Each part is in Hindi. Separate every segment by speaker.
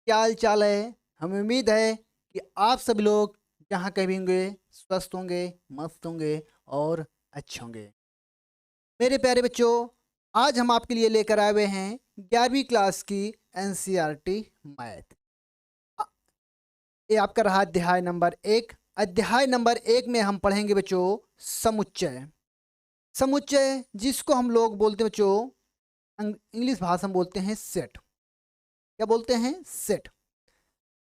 Speaker 1: क्या हाल चाल है? हमें उम्मीद है कि आप सभी लोग जहाँ कहीं भी होंगे स्वस्थ होंगे, मस्त होंगे और अच्छे होंगे। मेरे प्यारे बच्चों, आज हम आपके लिए लेकर आए हुए हैं 11वीं क्लास की एनसीईआरटी मैथ। अ, ये आपका रहा अध्याय नंबर 1। अध्याय नंबर 1 में हम पढ़ेंगे बच्चों समुच्चय। समुच्चय जिसको हम लोग बोलते हैं बच्चों, इंग्लिश भाषा में बोलते हैं सेट। क्या बोलते हैं? सेट।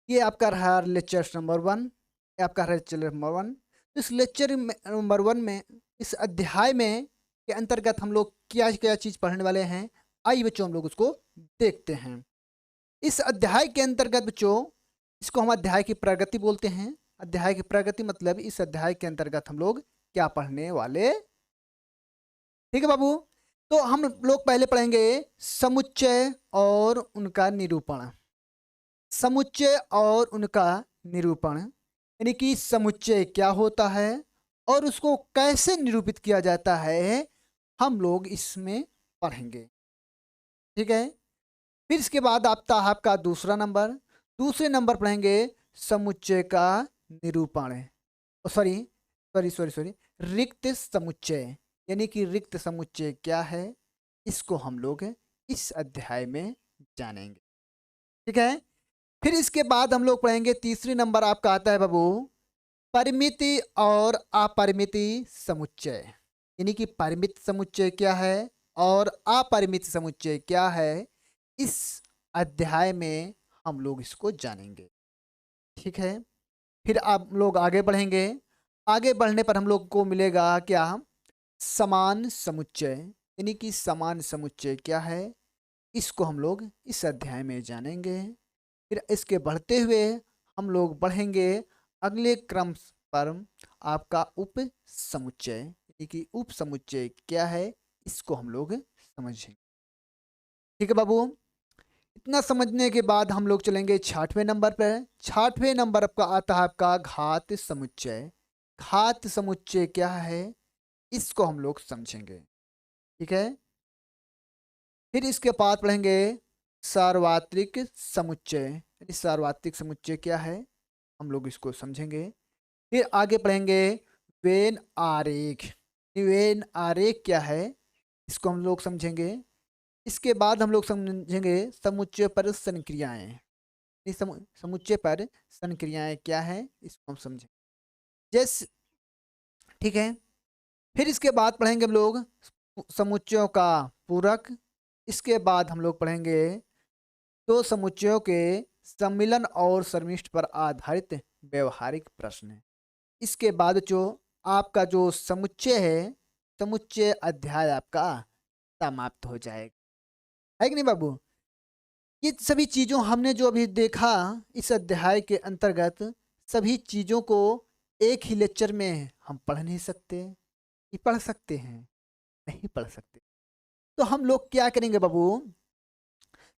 Speaker 1: ये आपका रहा लेक्चर नंबर 1। ये आपका रहा लेक्चर नंबर 1। इस लेक्चर नंबर 1 में, इस अध्याय में के अंतर्गत हम लोग क्या क्या चीज़ पढ़ने वाले हैं, आइए बच्चों हम लोग उसको देखते हैं। इस अध्याय के अंतर्गत बच्चों, इसको हम अध्याय की प्रगति बोलते हैं। अध्याय की प्रगति मतलब इस अध्याय के अंतर्गत हम लोग क्या पढ़ने वाले। ठीक है बाबू। तो हम लोग पहले पढ़ेंगे समुच्चय और उनका निरूपण। समुच्चय और उनका निरूपण यानी कि समुच्चय क्या होता है और उसको कैसे निरूपित किया जाता है, हम लोग इसमें पढ़ेंगे। ठीक है। फिर इसके बाद आता है आपका दूसरा नंबर। दूसरे नंबर पढ़ेंगे समुच्चय का निरूपण। सॉरी सॉरी सॉरी सॉरी रिक्त समुच्चय यानी कि रिक्त समुच्चय क्या है, इसको हम लोग इस अध्याय में जानेंगे। ठीक है। फिर इसके बाद हम लोग पढ़ेंगे तीसरी नंबर आपका आता है बाबू परिमिति और अपरिमिति समुच्चय। यानी कि परिमित समुच्चय क्या है और अपरिमित समुच्चय क्या है, इस अध्याय में हम लोग इसको जानेंगे। ठीक है। फिर आप लोग आगे बढ़ेंगे। आगे बढ़ने पर हम लोग को मिलेगा क्या? समान समुच्चय। यानी कि समान समुच्चय क्या है, इसको हम लोग इस अध्याय में जानेंगे। फिर इसके बढ़ते हुए हम लोग बढ़ेंगे अगले क्रम पर आपका उप समुच्चय यानी कि उप समुच्चय क्या है, इसको हम लोग समझेंगे। ठीक है बाबू। इतना समझने के बाद हम लोग चलेंगे 6वें नंबर पर। 6वें नंबर आपका आता है आपका घात समुच्चय। घात समुच्चय क्या है, इसको हम लोग समझेंगे। ठीक है। फिर इसके बाद पढ़ेंगे सार्वत्रिक समुच्चय। यानी सार्वत्रिक समुच्चय क्या है, हम लोग इसको समझेंगे। फिर आगे पढ़ेंगे वेन आरेख। वेन आरेख क्या है, इसको हम लोग समझेंगे। इसके बाद हम लोग समझेंगे समुच्चय पर संक्रियाएं। इस समुच्चय पर संक्रियाएं क्या है, इसको हम समझेंगे। जैसे ठीक है। फिर इसके बाद पढ़ेंगे हम लोग समुच्चयों का पूरक। इसके बाद हम लोग पढ़ेंगे दो समुच्चयों के सम्मिलन और सम्मिश्र पर आधारित व्यवहारिक प्रश्न। इसके बाद जो आपका जो समुच्चय है, समुच्चय अध्याय आपका समाप्त हो जाएगा। है कि नहीं बाबू? ये सभी चीज़ों हमने जो अभी देखा इस अध्याय के अंतर्गत, सभी चीज़ों को एक ही लेक्चर में हम पढ़ नहीं सकते। ये पढ़ सकते हैं? नहीं पढ़ सकते। तो हम लोग क्या करेंगे बाबू?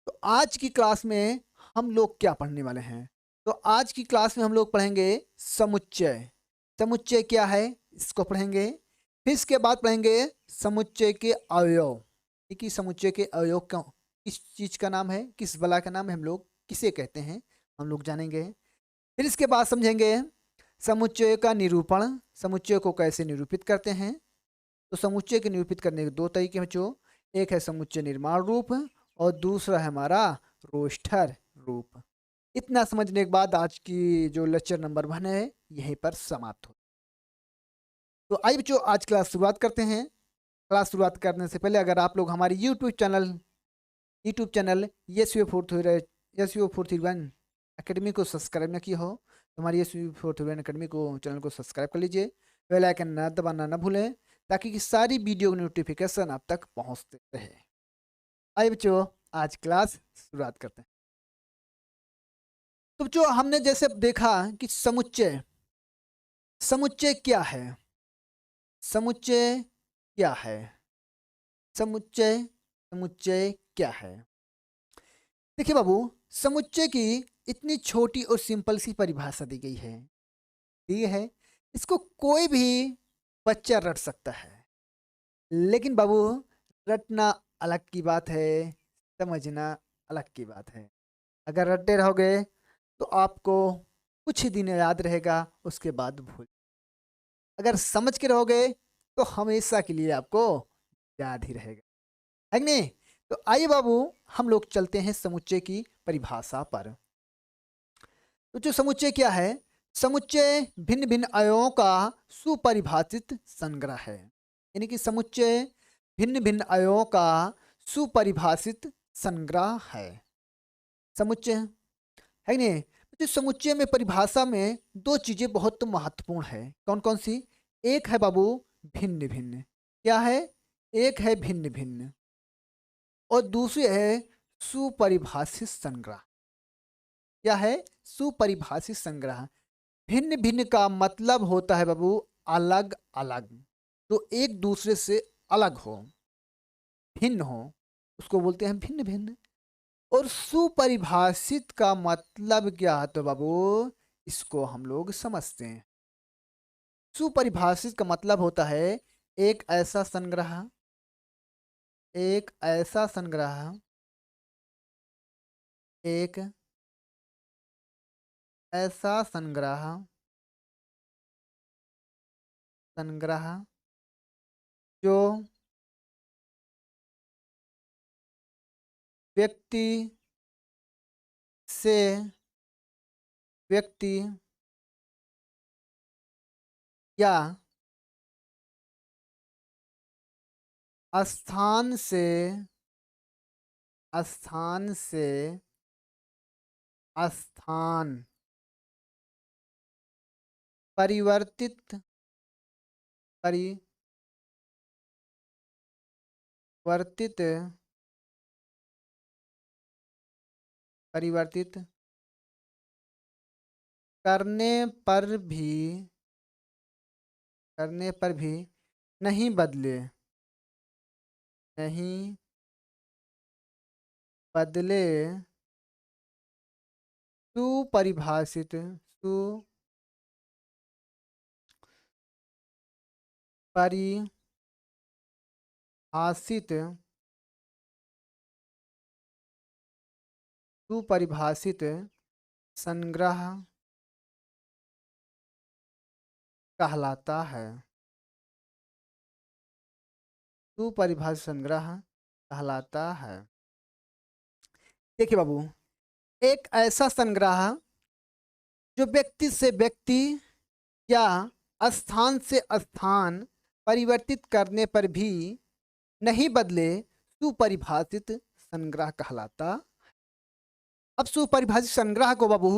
Speaker 1: तो आज की क्लास में हम लोग क्या पढ़ने वाले हैं? तो आज की क्लास में हम लोग पढ़ेंगे समुच्चय। समुच्चय क्या है, इसको पढ़ेंगे। फिर इसके बाद पढ़ेंगे समुच्चय के अवयव। कि समुच्चय के अवयव क्यों, किस चीज़ का नाम है, किस बला का नाम है, हम लोग किसे कहते हैं, हम लोग जानेंगे। फिर इसके बाद समझेंगे समुच्चय का निरूपण। समुच्चय को कैसे निरूपित करते हैं। तो समुच्चय के निरूपित करने के दो तरीके हैं बच्चों। एक है समुच्चय निर्माण रूप और दूसरा है हमारा रोस्टर रूप। इतना समझने के बाद आज की जो लेक्चर नंबर 1 है यहीं पर समाप्त हो। तो आइए बच्चों आज क्लास शुरुआत करते हैं। क्लास शुरुआत करने से पहले अगर आप लोग हमारी यूट्यूब चैनल यस431 अकेडमी को सब्सक्राइब न किया हो तो हमारी यस431 अकेडमी को चैनल को सब्सक्राइब कर लीजिए। बेल आइकन न दबाना न भूलें ताकि कि सारी वीडियो नोटिफिकेशन आप तक पहुंचते रहे। आइए बच्चों आज क्लास शुरुआत करते हैं। तो बच्चों हमने जैसे देखा कि समुच्चय, समुच्चय क्या है, समुच्चय क्या है, समुच्चय समुच्चय क्या है। देखिए बाबू, समुच्चय की इतनी छोटी और सिंपल सी परिभाषा दी गई है। ये है, इसको कोई भी बच्चा रट सकता है। लेकिन बाबू रटना अलग की बात है, समझना अलग की बात है। अगर रटते रहोगे तो आपको कुछ ही दिन याद रहेगा, उसके बाद भूल। अगर समझ के रहोगे तो हमेशा के लिए आपको याद ही रहेगा, है कि नहीं? तो आइए बाबू, हम लोग चलते हैं समुच्चय की परिभाषा पर। तो जो समुच्चय क्या है? समुच्चय भिन्न भिन्न अवयवों का सुपरिभाषित संग्रह है। यानी कि समुच्चय भिन्न भिन्न अवयवों का सुपरिभाषित संग्रह है। समुच्चय है कि नहीं? तो समुच्चय में परिभाषा में दो चीजें बहुत महत्वपूर्ण है। कौन कौन सी? एक है बाबू भिन्न भिन्न। क्या है? एक है भिन्न भिन्न और दूसरी है सुपरिभाषित संग्रह। क्या है? सुपरिभाषित संग्रह। भिन्न भिन्न का मतलब होता है बाबू अलग अलग, तो एक दूसरे से अलग हो, भिन्न हो, उसको बोलते हैं भिन्न भिन्न। और सुपरिभाषित का मतलब क्या है तो बाबू इसको हम लोग समझते हैं। सुपरिभाषित का मतलब होता है एक ऐसा संग्रह, एक ऐसा संग्रह, एक ऐसा संग्रह, संग्रह जो व्यक्ति से व्यक्ति या स्थान से स्थान से स्थान परिवर्तित परिवर्तित परिवर्तित करने पर भी करने पर भी नहीं बदले, नहीं बदले, सुपरिभाषित सुपरिभाषित सुपरिभाषित संग्रह कहलाता है। सुपरिभाषित संग्रह कहलाता है। देखिए बाबू, एक ऐसा संग्रह जो व्यक्ति से व्यक्ति या स्थान से स्थान परिवर्तित करने पर भी नहीं बदले, सुपरिभाषित संग्रह कहलाता। अब सुपरिभाषित संग्रह को बाबू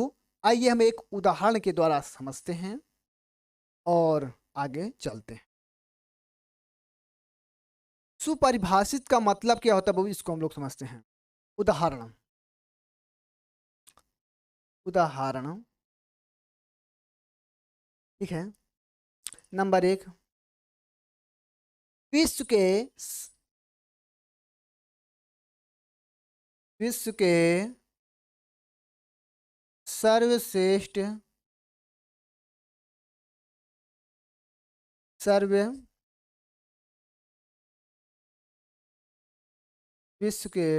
Speaker 1: आइए हम एक उदाहरण के द्वारा समझते हैं और आगे चलते हैं। सुपरिभाषित का मतलब क्या होता है बाबू, इसको हम लोग समझते हैं। उदाहरण, उदाहरण ठीक है। नंबर एक, विश्व के विश्व के सर्वश्रेष्ठ सर्व विश्व के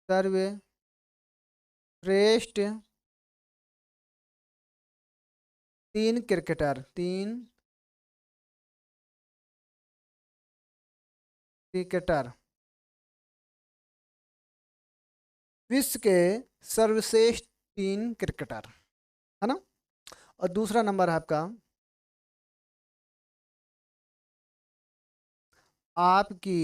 Speaker 1: सर्वश्रेष्ठ तीन क्रिकेटर विश्व के सर्वश्रेष्ठ तीन क्रिकेटर, है ना। और दूसरा नंबर है आपका, आपकी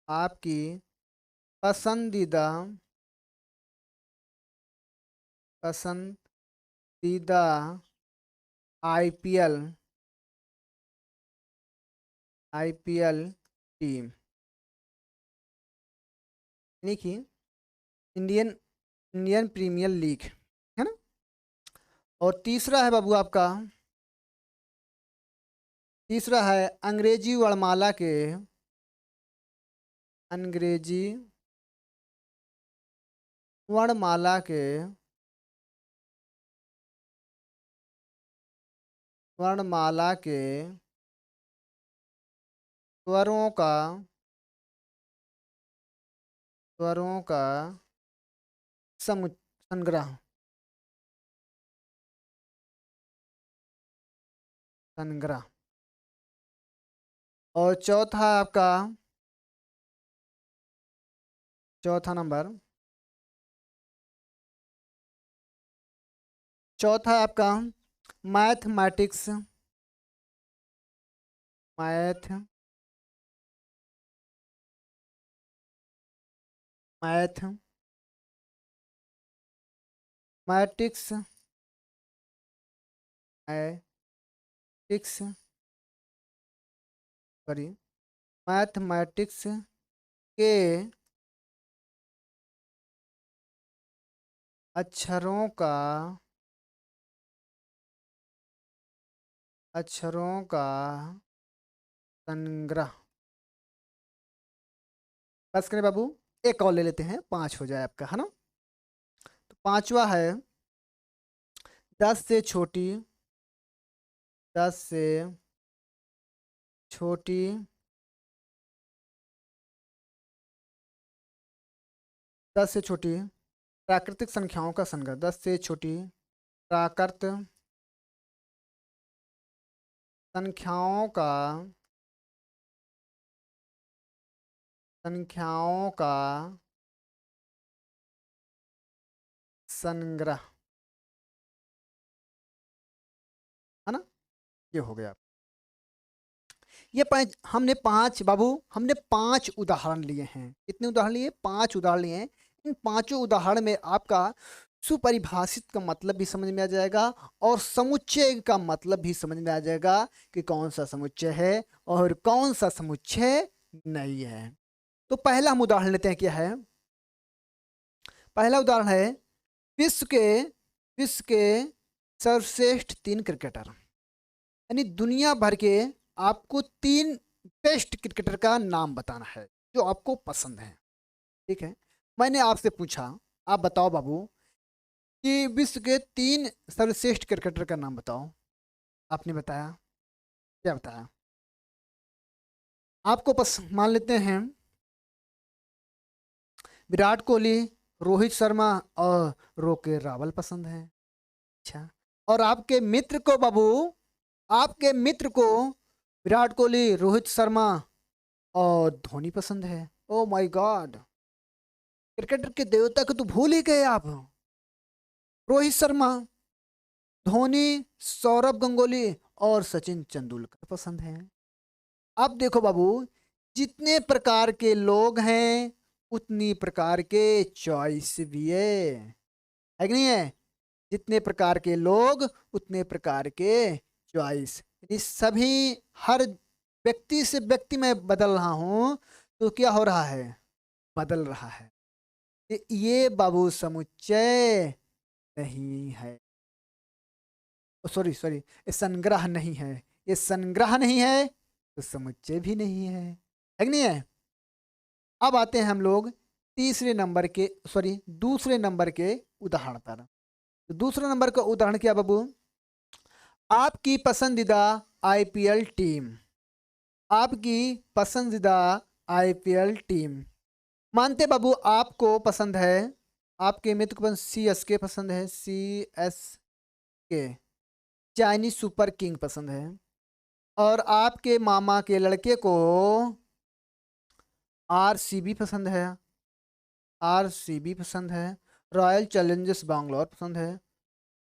Speaker 1: आपकी पसंदीदा पसंदीदा आईपीएल आईपीएल टीम, यानी कि इंडियन इंडियन प्रीमियर लीग, है ना। और तीसरा है बाबू आपका, तीसरा है अंग्रेजी वर्णमाला के अंग्रेजी वर्णमाला के वर्णमाला के स्वरों का संग्रह संग्रह। और चौथा आपका, चौथा नंबर, चौथा है आपका mathematics, mathematics, mathematics, sorry, mathematics के अक्षरों का संग्रह। बस करें बाबू, एक और ले लेते हैं, 5 हो जाए आपका, है ना। तो पांचवा है 10 से छोटी, 10 से छोटी प्राकृतिक संख्याओं का संग्रह। 10 से छोटी प्राकृत संख्याओं का संग्रह, है ना। ये हो गया। ये हमने पांच उदाहरण लिए हैं। कितने उदाहरण लिए? 5 उदाहरण लिए हैं। इन पांचों उदाहरण में आपका सुपरिभाषित का मतलब भी समझ में आ जाएगा और समुच्चय का मतलब भी समझ में आ जाएगा कि कौन सा समुच्चय है और कौन सा समुच्चय नहीं है। तो पहला हम उदाहरण लेते हैं। क्या है पहला उदाहरण? है विश्व के सर्वश्रेष्ठ 3 क्रिकेटर, यानी दुनिया भर के आपको 3 बेस्ट क्रिकेटर का नाम बताना है जो आपको पसंद है। ठीक है, मैंने आपसे पूछा, आप बताओ बाबू कि विश्व के 3 सर्वश्रेष्ठ क्रिकेटर का नाम बताओ। आपने बताया, क्या बताया? आपको मान लेते हैं विराट कोहली, रोहित शर्मा और रोके रावल पसंद है। अच्छा, और आपके मित्र को बाबू, आपके मित्र को विराट कोहली, रोहित शर्मा और धोनी पसंद है। ओ माय गॉड, क्रिकेटर के देवता को तो भूल ही गए आप। रोहित शर्मा, धोनी, सौरभ गंगोली और सचिन तेंदुलकर पसंद है। अब देखो बाबू, जितने प्रकार के लोग हैं उतनी प्रकार के चॉइस भी है कि नहीं है? जितने प्रकार के लोग उतने प्रकार के चॉइस। यदि सभी, हर व्यक्ति से व्यक्ति में बदल रहा हूं तो क्या हो रहा है? बदल रहा है। ये बाबू समुच्चय नहीं है। सॉरी सॉरी, ये संग्रह नहीं है। ये संग्रह नहीं है तो समुच्चय भी नहीं है कि नहीं है? अब आते हैं हम लोग दूसरे नंबर के उदाहरण पर। तो दूसरे नंबर का उदाहरण क्या बाबू? आपकी पसंदीदा आईपीएल टीम, आपकी पसंदीदा आईपीएल टीम। मानते बाबू आपको पसंद है, आपके मित्र को सीएसके पसंद है, सीएसके, चाइनीज सुपर किंग पसंद है। और आपके मामा के लड़के को आरसीबी पसंद है, आरसीबी पसंद है, रॉयल चैलेंजर्स बैंगलोर पसंद है।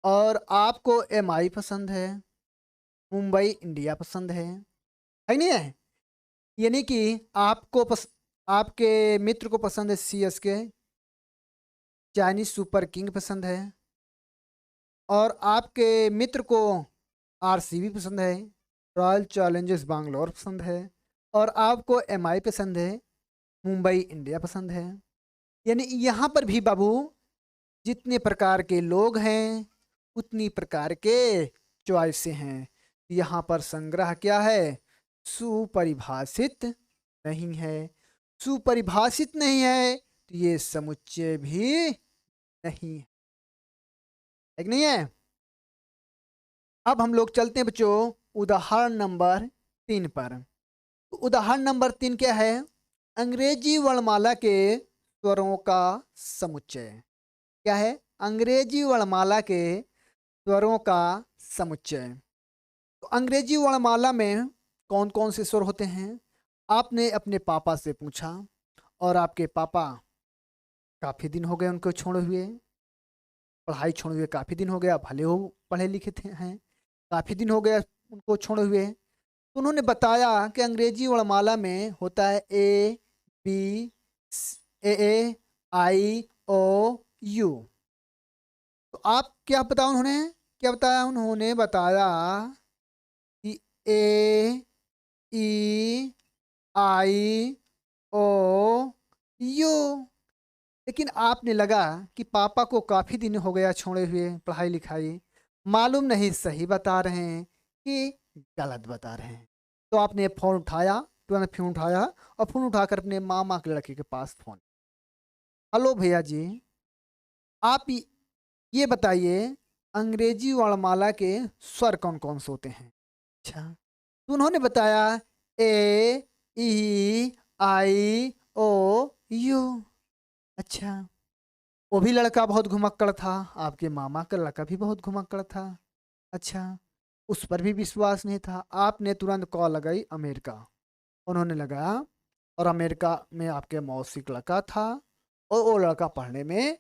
Speaker 1: और आपको एमआई पसंद है, मुंबई इंडिया पसंद है नहीं है? यानी कि आपके मित्र को पसंद है सीएसके, चाइनीज सुपर किंग पसंद है। और आपके मित्र को आरसीबी पसंद है, रॉयल चैलेंजर्स बैंगलोर पसंद है। और आपको एमआई पसंद है, मुंबई इंडिया पसंद है। यानी यहाँ पर भी बाबू जितने प्रकार के लोग हैं उतनी प्रकार के चॉइसें हैं। यहाँ पर संग्रह क्या है? सुपरिभाषित नहीं है। सुपरिभाषित नहीं है तो ये समुच्चय भी नहीं है कि नहीं है? अब हम लोग चलते हैं बच्चों उदाहरण नंबर 3 पर। तो उदाहरण नंबर 3 क्या है? अंग्रेजी वर्णमाला के स्वरों का समुच्चय। क्या है? अंग्रेजी वर्णमाला के स्वरों का समुच्चय। तो अंग्रेजी वर्णमाला में कौन कौन से स्वर होते हैं? आपने अपने पापा से पूछा और आपके पापा काफ़ी दिन हो गए उनको छोड़े हुए, पढ़ाई छोड़े हुए काफ़ी दिन हो गया, भले वो पढ़े लिखे थे हैं, काफ़ी दिन हो गया उनको छोड़े हुए। तो उन्होंने बताया कि अंग्रेजी वर्णमाला में होता है A B A I O you. तो आप क्या बताया उन्होंने? क्या बताया? उन्होंने बताया कि ए ई आई ओ यू। लेकिन आपने लगा कि पापा को काफ़ी दिन हो गया छोड़े हुए, पढ़ाई लिखाई, मालूम नहीं सही बता रहे हैं कि गलत बता रहे हैं। तो आपने फ़ोन उठाया, तुरंत फ़ोन उठाया और फ़ोन उठाकर अपने मामा के लड़के के पास फ़ोन, हेलो भैया जी, आप ये बताइए अंग्रेजी वर्णमाला के स्वर कौन कौन से होते हैं? अच्छा, तो उन्होंने बताया ए ई आई ओ यू। अच्छा, वो भी लड़का बहुत घुमक्कड़ था, आपके मामा का लड़का भी बहुत घुमक्कड़ था। अच्छा, उस पर भी विश्वास नहीं था। आपने तुरंत कॉल लगाई अमेरिका, उन्होंने लगाया और अमेरिका में आपके मौसी का लड़का था और वो लड़का पढ़ने में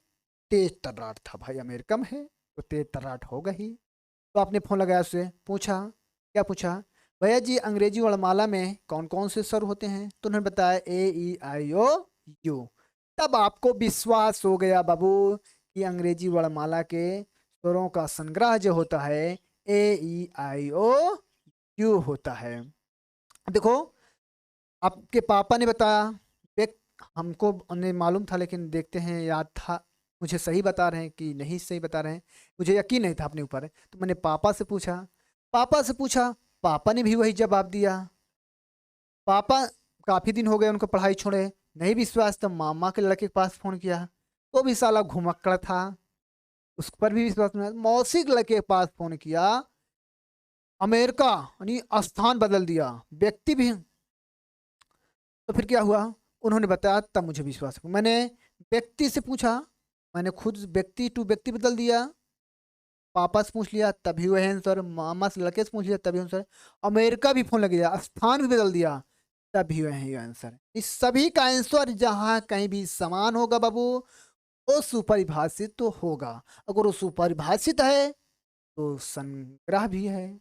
Speaker 1: तेज तर्राट था। भाई अमेरिका में है तो तेज तर्राट होगा ही। तो आपने फ़ोन लगाया, उससे पूछा, क्या पूछा? भैया जी अंग्रेजी वर्णमाला में कौन कौन से स्वर होते हैं? तो उन्होंने बताया ए ई आई ओ यू। तब आपको विश्वास हो गया बाबू कि अंग्रेजी वर्णमाला के स्वरों का संग्रह जो होता है ए ई आई ओ यू होता है। देखो, आपके पापा ने बताया, हमको नहीं मालूम था लेकिन देखते हैं याद था, मुझे सही बता रहे हैं कि नहीं सही बता रहे हैं, मुझे यकीन नहीं था अपने ऊपर। तो मैंने पापा से पूछा, पापा से पूछा, पापा ने भी वही जवाब दिया। पापा काफ़ी दिन हो गए उनको पढ़ाई छोड़े, नहीं विश्वास, तो मामा के लड़के के पास फ़ोन किया, तो भी साला घुमक्कड़ था, उस पर भी विश्वास नहीं। मौसी के लड़के के पास फ़ोन किया, अमेरिका यानी स्थान बदल दिया, व्यक्ति भी। तो फिर क्या हुआ? उन्होंने बताया, तब मुझे विश्वास हुआ। मैंने व्यक्ति से पूछा, मैंने खुद व्यक्ति टू व्यक्ति बदल दिया, पापा से पूछ लिया तभी वह आंसर, मामा से लड़के से पूछ लिया तभी आंसर, अमेरिका भी फोन लग गया, स्थान भी बदल दिया तभी वही आंसर। इस सभी का आंसर जहाँ कहीं भी समान होगा बाबू, वो सुपरिभाषित तो होगा। अगर वो सुपरिभाषित है तो संग्रह भी है।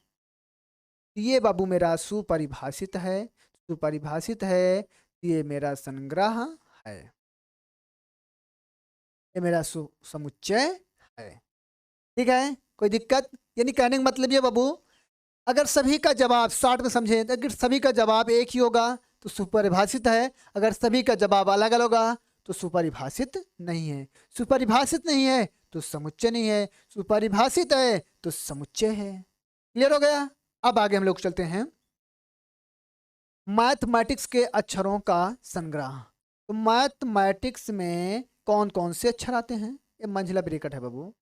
Speaker 1: ये बाबू मेरा सुपरिभाषित है, सुपरिभाषित है, ये मेरा संग्रह है, ये मेरा समुच्चय है। ठीक है, कोई दिक्कत? यानी कहने का मतलब ये बाबू, अगर सभी का जवाब 60 में समझे तो अगर सभी का जवाब एक ही होगा तो सुपरिभाषित है, अगर सभी का जवाब अलग अलग होगा तो सुपरिभाषित नहीं है। सुपरिभाषित नहीं है तो समुच्चय नहीं है, सुपरिभाषित है तो समुच्चय है। क्लियर हो गया? अब आगे हम लोग चलते हैं मैथमेटिक्स के अक्षरों का संग्रह। तो मैथमेटिक्स में कौन कौन से अक्षर आते हैं? ये मंझला ब्रैकेट है बाबू।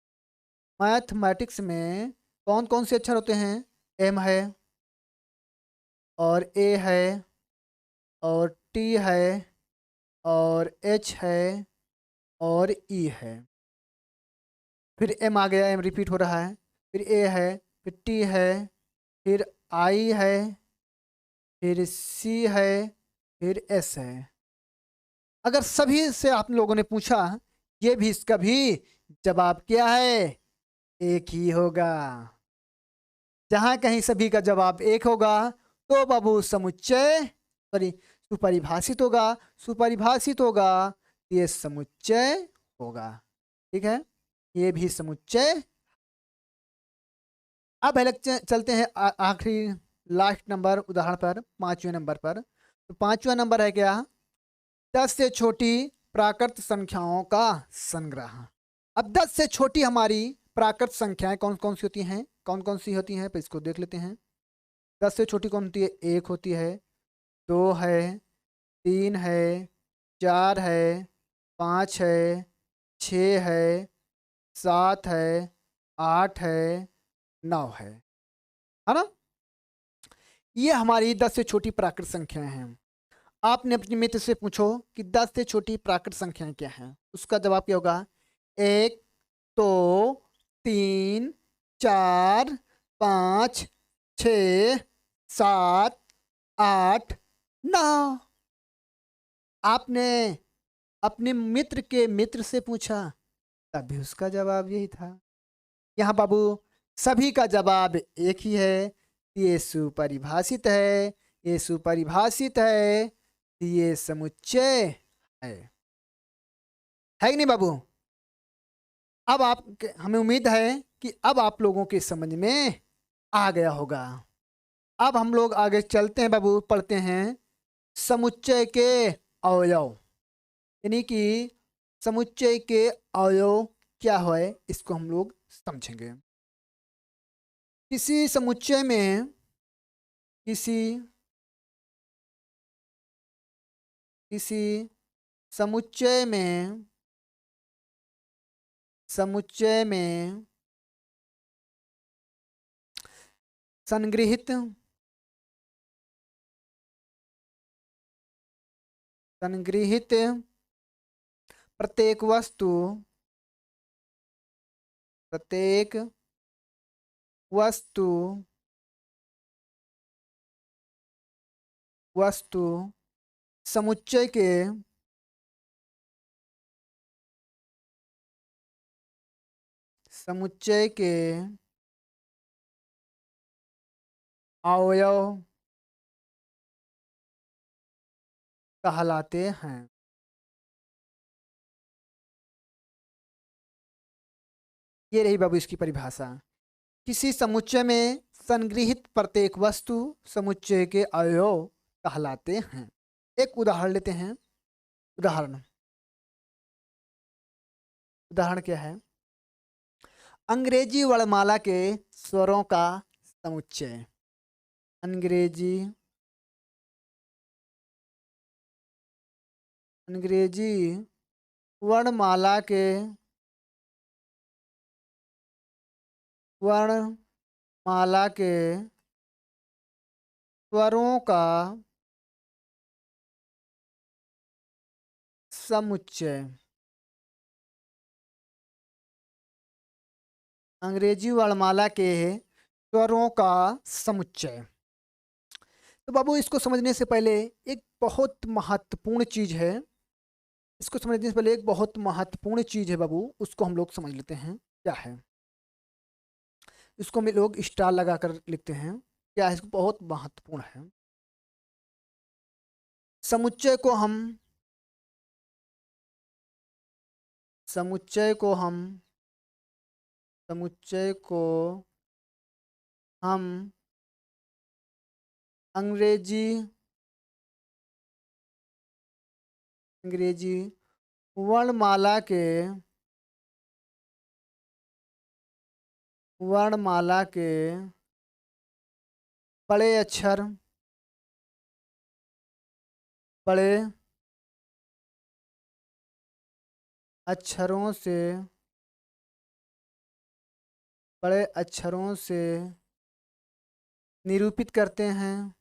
Speaker 1: मैथमेटिक्स में कौन कौन से अक्षर होते हैं? एम है और ए है और टी है और एच है और ई है। फिर एम आ गया, एम रिपीट हो रहा है, फिर ए है, फिर टी है, फिर आई है, फिर सी है, फिर एस है। अगर सभी से आप लोगों ने पूछा, ये भी इसका भी जवाब क्या है? एक ही होगा। जहां कहीं सभी का जवाब एक होगा तो बाबू समुच्चय सुपरिभाषित होगा, सुपरिभाषित होगा, ये समुच्चय होगा। ठीक है, ये भी समुच्चय। अब चलते हैं आखिरी लास्ट नंबर उदाहरण पर, 5वें नंबर पर। तो 5वां नंबर है क्या? 10 से छोटी प्राकृत संख्याओं का संग्रह। अब 10 से छोटी हमारी प्राकृत संख्याएं कौन कौन सी होती हैं? कौन कौन सी होती हैं, तो इसको देख लेते हैं। 10 से छोटी कौन होती है? 1 होती है, 2 है, 3 है, 4 है, 5 है, 6 है, 7 है, 8 है, 9 है। है ना। ये हमारी 10 से छोटी प्राकृत संख्याएं हैं। आपने अपने मित्र से पूछो कि 10 से छोटी प्राकृत संख्याएं क्या हैं, उसका जवाब क्या होगा? 1, 2, 3, 4, 5, 6, 7, 8, 9। आपने अपने मित्र के मित्र से पूछा, तब भी उसका जवाब यही था। यहाँ बाबू सभी का जवाब एक ही है, ये सुपरिभाषित है, ये सुपरिभाषित है, ये समुच्चय है कि नहीं बाबू? अब आप, हमें उम्मीद है कि अब आप लोगों के समझ में आ गया होगा। अब हम लोग आगे चलते हैं बाबू, पढ़ते हैं समुच्चय के अवयव, यानी कि समुच्चय के अवयव क्या है, इसको हम लोग समझेंगे। किसी समुच्चय में किसी किसी समुच्चय में संग्रहित प्रत्येक वस्तु वस्तु समुच्चय के अवयव कहलाते हैं। ये रही बाबू इसकी परिभाषा। किसी समुच्चय में संग्रहित प्रत्येक वस्तु समुच्चय के अवयव कहलाते हैं। एक उदाहरण लेते हैं। उदाहरण क्या है? अंग्रेजी वर्णमाला के स्वरों का समुच्चय। अंग्रेजी वर्णमाला के स्वरों का समुच्चय। अंग्रेजी वर्णमाला के स्वरों का समुच्चय। तो बाबू इसको समझने से पहले एक बहुत महत्वपूर्ण चीज है, एक बहुत महत्वपूर्ण चीज है बाबू, उसको हम लोग समझ लेते हैं क्या है। इसको हम लोग स्टार लगाकर लिखते हैं, क्या है, इसको बहुत महत्वपूर्ण है। समुच्चय को हम समुच्चय को हम अंग्रेजी वर्णमाला के बड़े अक्षरों से निरूपित करते हैं।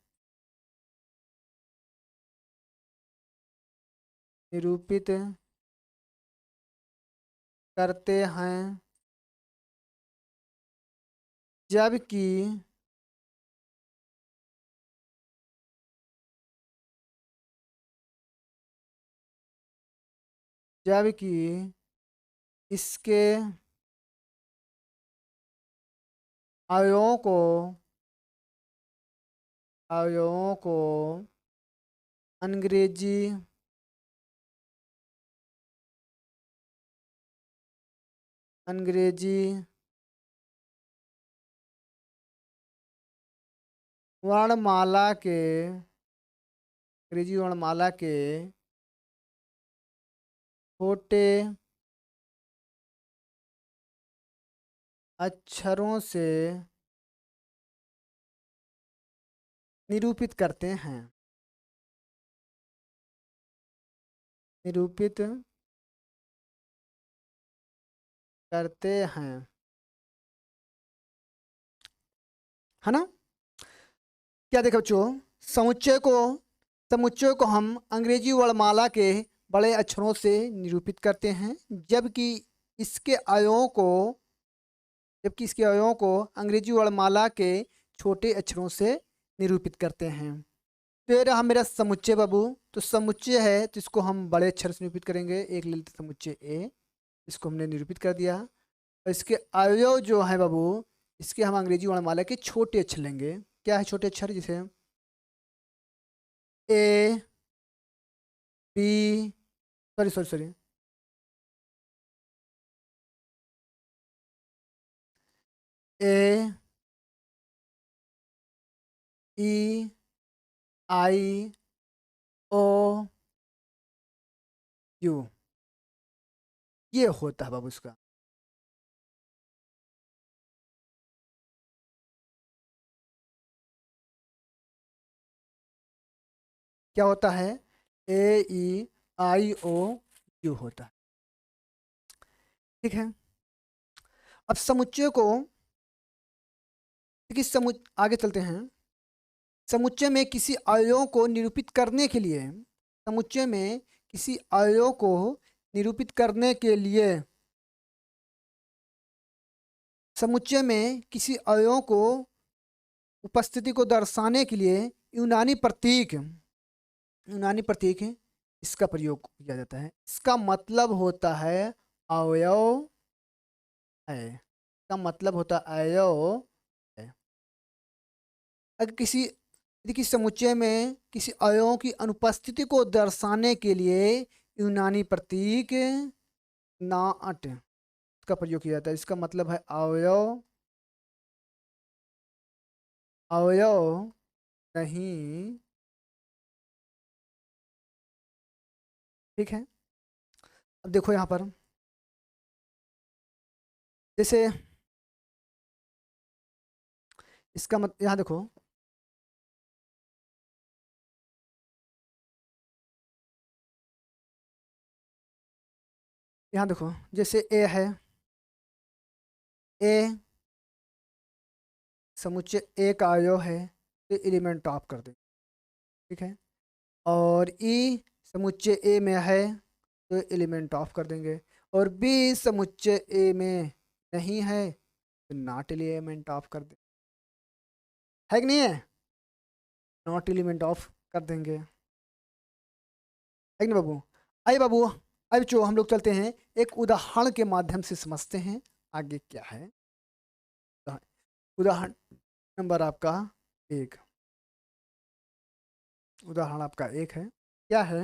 Speaker 1: जबकि इसके अवयवों को अंग्रेजी वर्णमाला के छोटे अक्षरों से निरूपित करते हैं। है ना। क्या देखो बच्चों, समुच्चय को हम अंग्रेजी वर्णमाला के बड़े अक्षरों से निरूपित करते हैं, जबकि इसके अवयवों को अंग्रेजी वर्णमाला के छोटे अक्षरों से निरूपित करते हैं। तो ये रहा मेरा समुच्चय बाबू। तो समुच्चय है तो इसको हम बड़े अक्षर से निरूपित करेंगे, एक ले लेते समुच्चय ए, इसको हमने निरूपित कर दिया। और इसके अवयव जो है बाबू, इसके हम अंग्रेजी वर्णमाला के छोटे अक्षर लेंगे। क्या है छोटे अक्षर? जैसे A B, sorry sorry sorry, A E I O U, ये होता है बाबू इसका। क्या होता है? ए ई आई ओ यू होता है। ठीक है, अब समुच्चय को, आगे चलते हैं। समुच्चय में किसी अवयव को निरूपित करने के लिए, समुच्चय में किसी अवयव को निरूपित करने के लिए, समुच्चय में किसी अवयव को उपस्थिति को दर्शाने के लिए यूनानी प्रतीक इसका प्रयोग किया जाता है। इसका मतलब होता है अवयव है, इसका मतलब होता है अवयव है। अगर किसी समुच्चय में किसी अवयव की अनुपस्थिति को दर्शाने के लिए यूनानी प्रतीक नाट का प्रयोग किया जाता है। इसका मतलब है अवयव नहीं। ठीक है, अब देखो यहाँ पर, जैसे इसका मत यहाँ देखो, यहाँ देखो, जैसे ए है, ए समुच्चय ए का अवयव है तो एलिमेंट ऑफ कर दे। ठीक है, और ई समुच्चय ए में है तो एलिमेंट ऑफ कर देंगे, और बी समुच्चय ए में नहीं है तो नॉट एलिमेंट ऑफ कर दे, है कि नहीं है? नॉट एलिमेंट ऑफ कर देंगे, है कि नहीं बाबू? आइए बाबू, अब जो हम लोग चलते हैं एक उदाहरण के माध्यम से समझते हैं आगे क्या है। उदाहरण नंबर आपका 1, उदाहरण आपका 1 है। क्या है?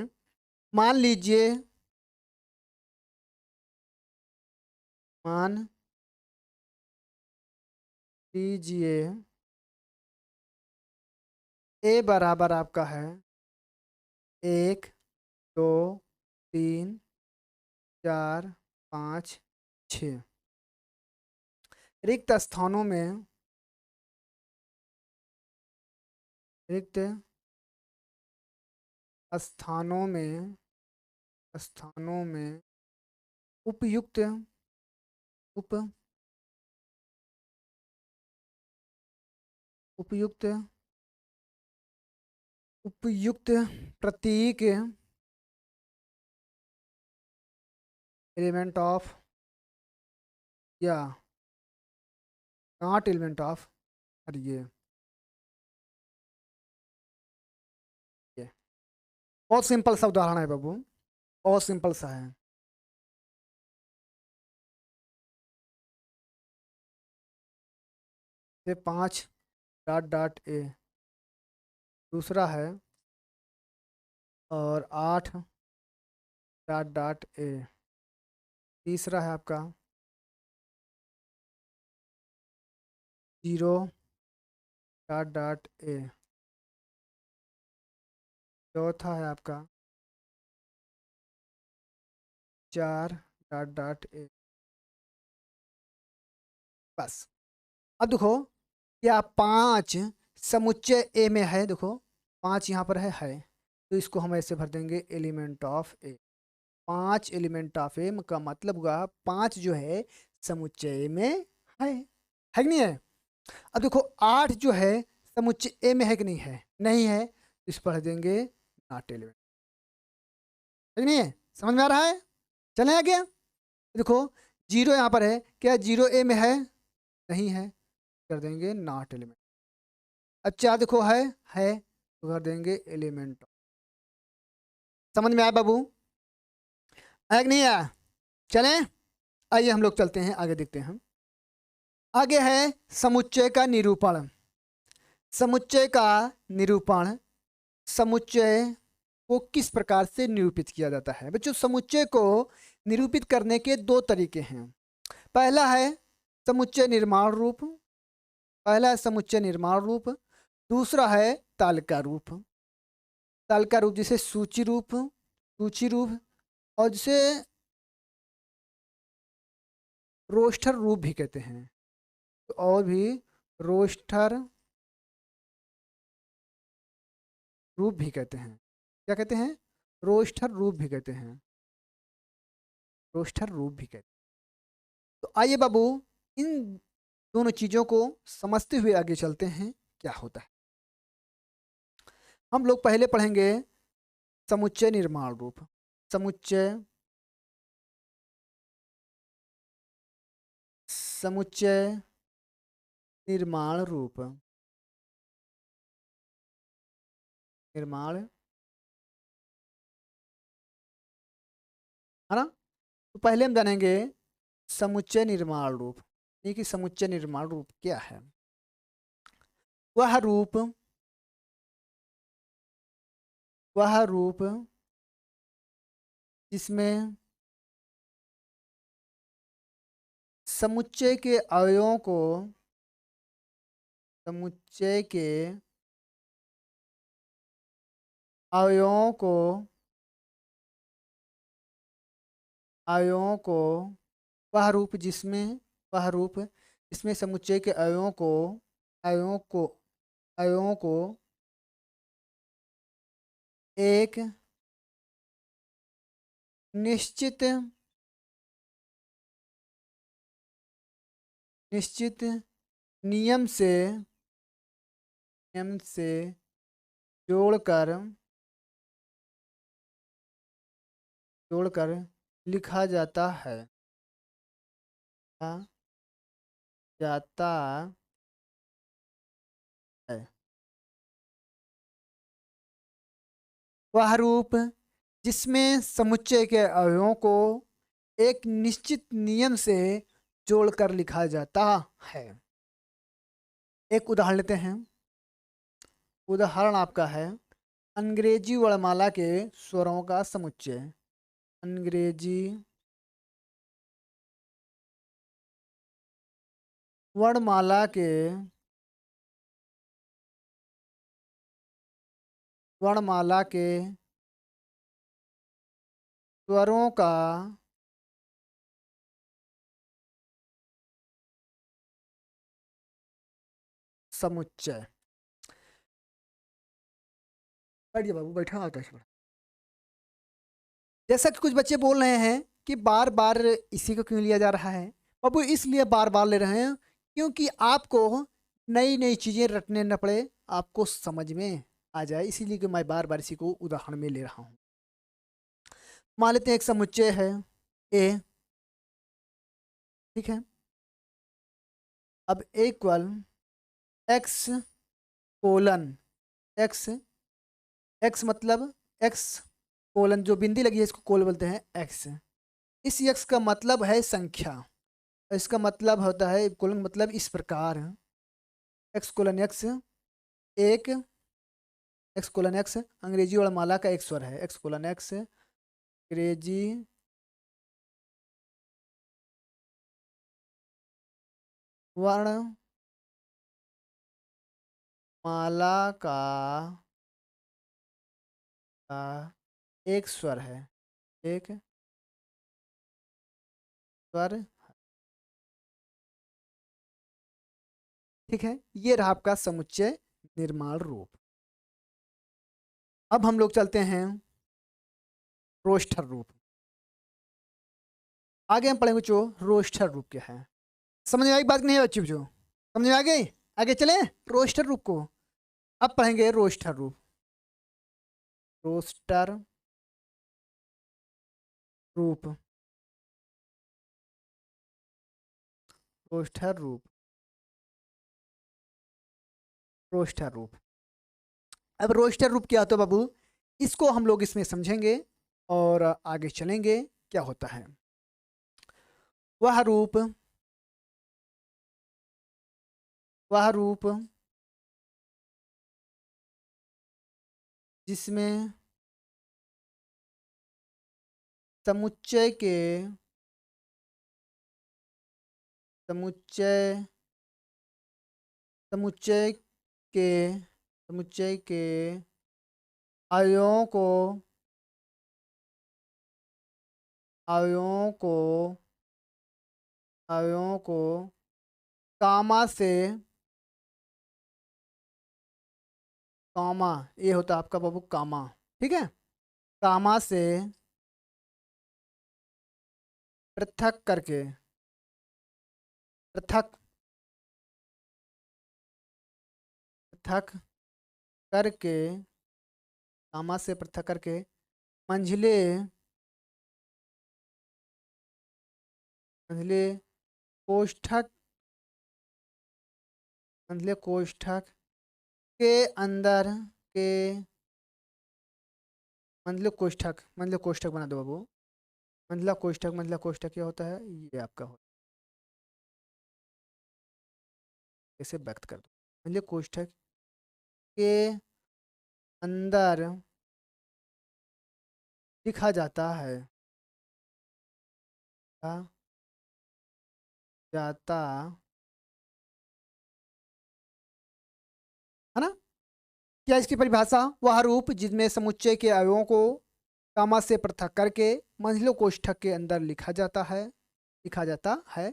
Speaker 1: मान लीजिए ए बराबर आपका है 1 2 3 4 5 6 रिक्त स्थानों में उपयुक्त प्रतीक एलिमेंट ऑफ या नॉट एलिमेंट ऑफ, और ये बहुत सिंपल सा उदाहरण है बाबू, बहुत सिंपल सा है। ये 5 डॉट डॉट ए, दूसरा है और 8 डॉट डॉट ए, तीसरा है आपका 0 डॉट डॉट ए, चौथा है आपका 4 डॉट डॉट ए। बस, अब देखो क्या 5 समुच्चय ए में है? देखो 5 यहाँ पर है तो इसको हम ऐसे भर देंगे element of A. 5 element of A का मतलब हुआ 5 जो है समुच्चय में है कि नहीं है? अब देखो 8 जो है समुच्चय ए में है कि नहीं है? नहीं है तो इस पर देंगे नॉट एलिमेंट। ठीक नहीं है? समझ में आ रहा है? चले आगे। देखो जीरो यहाँ पर है, क्या जीरो ए में है? नहीं है, कर देंगे नॉट एलिमेंट। अब चार देखो है तो कर देंगे एलिमेंट। समझ में आया बाबू? आया कि नहीं आया? चलें, आइए हम लोग चलते हैं आगे, देखते हैं हम। आगे है समुच्चय का निरूपण। समुच्चय का निरूपण, समुच्चय को किस प्रकार से निरूपित किया जाता है? बच्चों समुच्चय को निरूपित करने के दो तरीके हैं। पहला है समुच्चय निर्माण रूप, पहला है समुच्चय निर्माण रूप, दूसरा है तालिका रूप। तालिका रूप जिसे सूची रूप, सूची रूप, और जिसे रोस्टर रूप भी कहते हैं, और भी रोस्टर रूप भी कहते हैं। क्या कहते हैं? रोस्टर रूप भी कहते हैं, रोस्टर रूप भी कहते हैं। तो आइए बाबू इन दोनों चीजों को समझते हुए आगे चलते हैं क्या होता है। हम लोग पहले पढ़ेंगे समुच्चय निर्माण रूप। समुच्चय, समुच्चय निर्माण रूप, निर्माण है ना? तो पहले हम जानेंगे समुच्चय निर्माण रूप। ये कि समुच्चय निर्माण रूप क्या है? वह रूप, वह रूप जिसमें समुच्चय के अवयवों को, समुच्चय के अवयवों को, अवयवों को, वह रूप जिसमें, वह रूप जिसमें समुच्चय के अवयवों को, अवयवों को, अवयवों को एक निश्चित, निश्चित नियम से, नियम से जोड़कर, जोड़कर लिखा जाता है, जाता है। वह रूप जिसमें समुच्चय के अवयवों को एक निश्चित नियम से जोड़कर लिखा जाता है। एक उदाहरण लेते हैं। उदाहरण आपका है अंग्रेजी वर्णमाला के स्वरों का समुच्चय। अंग्रेजी वर्णमाला के, वर्णमाला के स्वरों का समुच्चय। बैठिए बाबू, बैठा आता है। जैसा कि कुछ बच्चे बोल रहे हैं कि बार बार इसी को क्यों लिया जा रहा है? बाबू इसलिए बार बार ले रहे हैं क्योंकि आपको नई नई चीज़ें रटने न पड़े, आपको समझ में आ जाए, इसीलिए कि मैं बार बार इसी को उदाहरण में ले रहा हूँ। मान लेते हैं एक समुच्चय है ए, ठीक है। अब A equal X colon X, X मतलब एक्स कोलन, जो बिंदी लगी है इसको कोल बोलते हैं एक्स। इस एक्स का मतलब है संख्या, इसका मतलब होता है कोलन, मतलब इस प्रकार एक्स कोलन एक्स, एक एक्स कोलन एक्स अंग्रेजी वर्णमाला का एक स्वर है। एक्स कोलन एक्स अंग्रेजी वर्णमाला का एक स्वर है, एक स्वर, ठीक है। ये रहा आपका समुच्चय निर्माण रूप। अब हम लोग चलते हैं रोस्टर रूप। आगे हम पढ़ेंगे बच्चों रोस्टर रूप क्या है। समझ में आई बात नहीं है बच्चों? समझ में आ गई? आगे चले रोस्टर रूप को। अब पढ़ेंगे रोस्टर रूप। रोस्टर रूप, रोस्टर रूप, रोस्टर रूप। अब रोस्टर रूप क्या होता है बाबू, इसको हम लोग इसमें समझेंगे और आगे चलेंगे क्या होता है। वह रूप, वह रूप जिसमें समुच्चय के, समुच्चय, समुच्चय के, समुच्चय के अवयवों को, अवयवों को, अवयवों को कामा से, कामा ये होता है आपका बाबू कामा, ठीक है, कामा से पृथक करके, पृथक, पृथक करके, कामा से पृथक करके मंझले, मंझले कोष्ठक, मंझले कोष्ठक के अंदर के, मंझले कोष्ठक, मंझले कोष्ठक बना दो बाबू। मंझला कोष्ठक, मंझला कोष्ठक क्या होता है, ये आपका होता है, इसे व्यक्त कर दो। मंझले कोष्ठक के अंदर लिखा जाता है, लिखा जाता है ना। क्या इसकी परिभाषा, वह रूप जिसमें समुच्चय के अवयवों को कामा से पृथक करके मंझले कोष्ठक के अंदर लिखा जाता है, लिखा जाता है,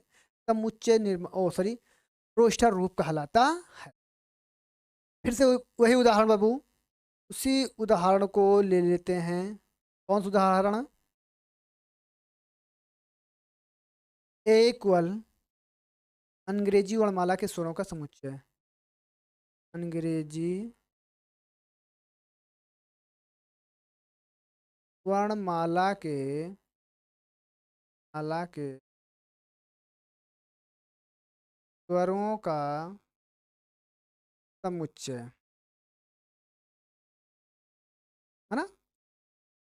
Speaker 1: समुच्चय सॉरी रोस्टर रूप कहलाता है। फिर से वही उदाहरण बाबू, उसी उदाहरण को ले लेते हैं। कौन सा उदाहरण, ए इक्वल अंग्रेजी वर्णमाला के स्वरों का समुच्चय, अंग्रेजी वर्णमाला के, माला के स्वरों का समुच्चय, है ना।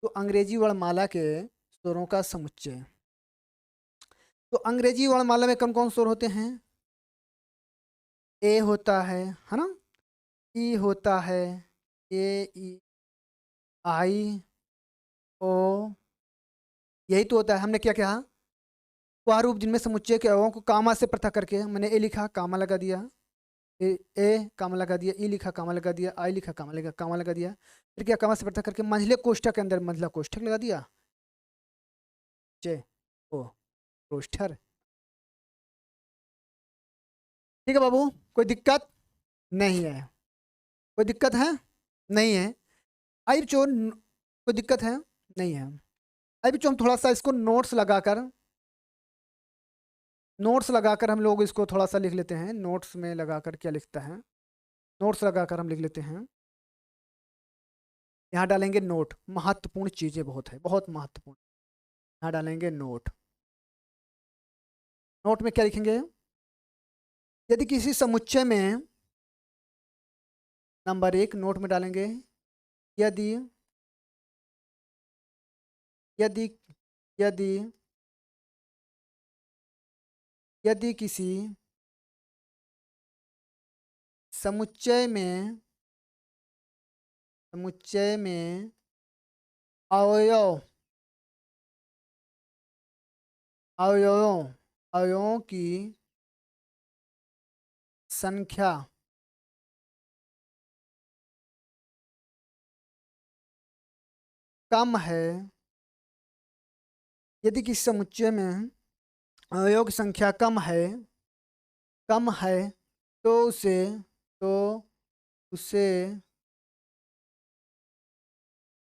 Speaker 1: तो अंग्रेजी वर्णमाला के स्वरों का समुच्चय, तो अंग्रेजी वर्णमाला में कौन कौन स्वर होते हैं, ए होता है ना, ई होता है, ए ई आई ओ, यही तो होता है। हमने क्या कहा, वह रूप जिनमें समुच्चय के अवयवों को कामा से पृथक करके, मैंने ए लिखा कामा लगा दिया, ए कामा लगा दिया, ई लिखा कामा लगा दिया, आई लिखा कामा लगा दिया, फिर क्या कामा से पृथक करके मंझले कोष्ठक के अंदर मंझला कोष्ठक लगा दिया, चे ओ रोस्टर। ठीक है बाबू, कोई दिक्कत नहीं है, कोई दिक्कत है नहीं है। आई बच्चों कोई दिक्कत है नहीं है। आई बच्चों हम थोड़ा सा इसको नोट्स लगाकर, नोट्स लगाकर हम लोग इसको थोड़ा सा लिख लेते हैं। नोट्स में लगाकर क्या लिखता है, नोट्स लगाकर हम लिख लेते हैं। यहाँ डालेंगे नोट, महत्वपूर्ण चीज़ें बहुत है, बहुत महत्वपूर्ण। यहाँ डालेंगे नोट, नोट में क्या लिखेंगे, यदि किसी समुच्चय में, नंबर एक नोट में डालेंगे, यदि, यदि, यदि, यदि किसी समुच्चय में, समुच्चय में अवयव, अवयवों, अवयवों की संख्या कम है, यदि किसी समुच्चय में अवयवों की संख्या कम है, कम है, तो उसे, तो उसे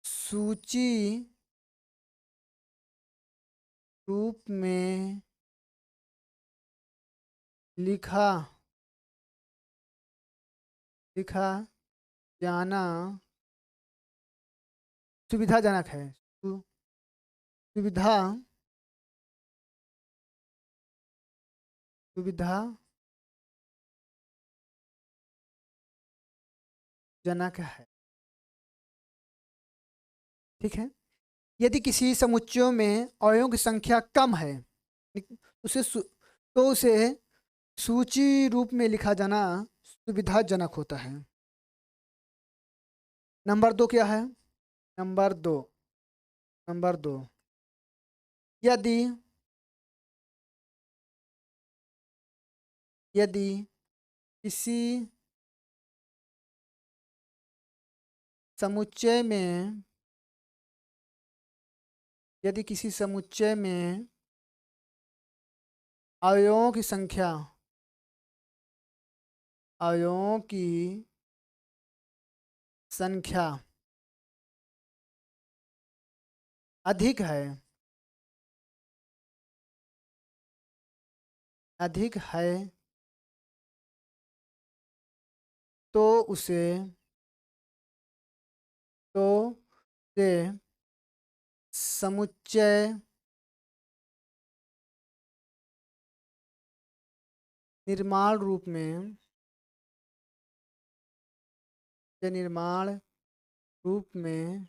Speaker 1: सूची रूप में लिखा, लिखा जाना सुविधाजनक है, सुविधा जनक है। ठीक है। यदि किसी समुच्चयों में अवयवों की संख्या कम है उसे तो उसे सूची रूप में लिखा जाना सुविधाजनक होता है। नंबर 2 क्या है? नंबर दो, यदि किसी समुच्चय में अवयवों की संख्या अधिक है तो उसे समुच्चय निर्माण रूप में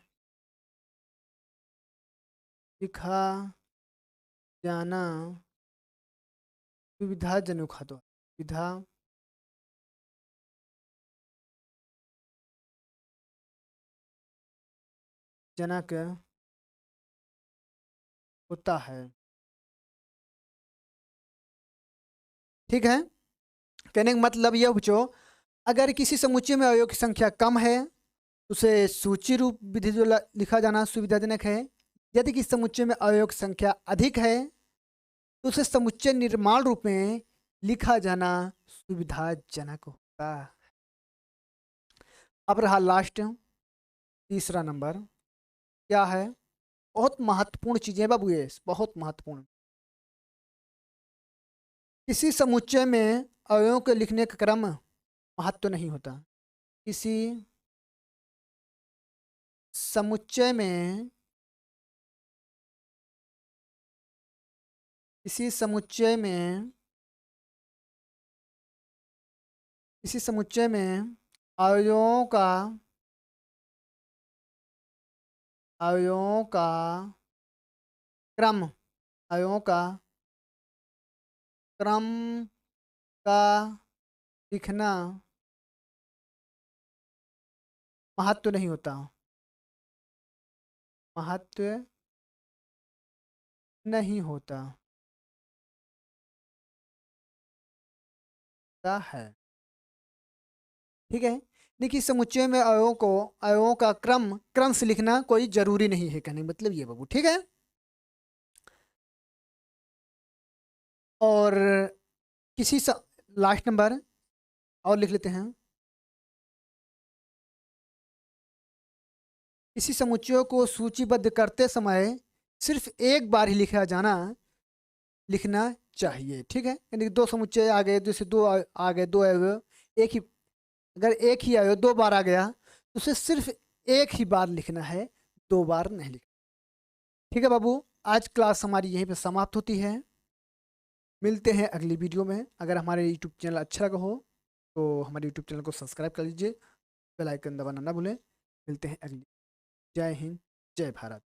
Speaker 1: लिखा जाना सुविधाजनक होता है। ठीक है। कहने का मतलब यह बच्चों, अगर किसी समुच्चय में अवयवों की संख्या कम है उसे सूची रूप विधि जो लिखा जाना सुविधाजनक है। यदि किसी समुच्चय में अवयवों की संख्या अधिक है तो उसे समुच्चय निर्माण रूप में लिखा जाना सुविधाजनक होता है। अब रहा लास्ट तीसरा नंबर, क्या है? बहुत महत्वपूर्ण चीजें बाबू, ये बहुत महत्वपूर्ण। किसी समुच्चय में अवयवों के लिखने का क्रम महत्व नहीं होता। किसी समुच्चय में अवयवों का क्रम का लिखना महत्व नहीं होता। है। ठीक है। देखिए समुच्चय में अवयवों का क्रम से लिखना कोई जरूरी नहीं है, कहने मतलब ये बाबू। ठीक है। और लास्ट नंबर और लिख लेते हैं। किसी समुच्चयों को सूचीबद्ध करते समय सिर्फ एक बार ही लिखना चाहिए। ठीक है। यानी कि दो समुच्चय आ गए, जैसे आ गए दो अवयव, अगर एक ही अवयव 2 बार आ गया तो उसे सिर्फ एक ही बार लिखना है, 2 बार नहीं लिखना। ठीक है बाबू, आज क्लास हमारी यहीं पे समाप्त होती है। मिलते हैं अगली वीडियो में। अगर हमारे यूट्यूब चैनल अच्छा लगा हो तो हमारे यूट्यूब चैनल को सब्सक्राइब कर लीजिए, बेल आइकन दबाना ना भूलें। मिलते हैं अगली। जय हिंद, जय भारत।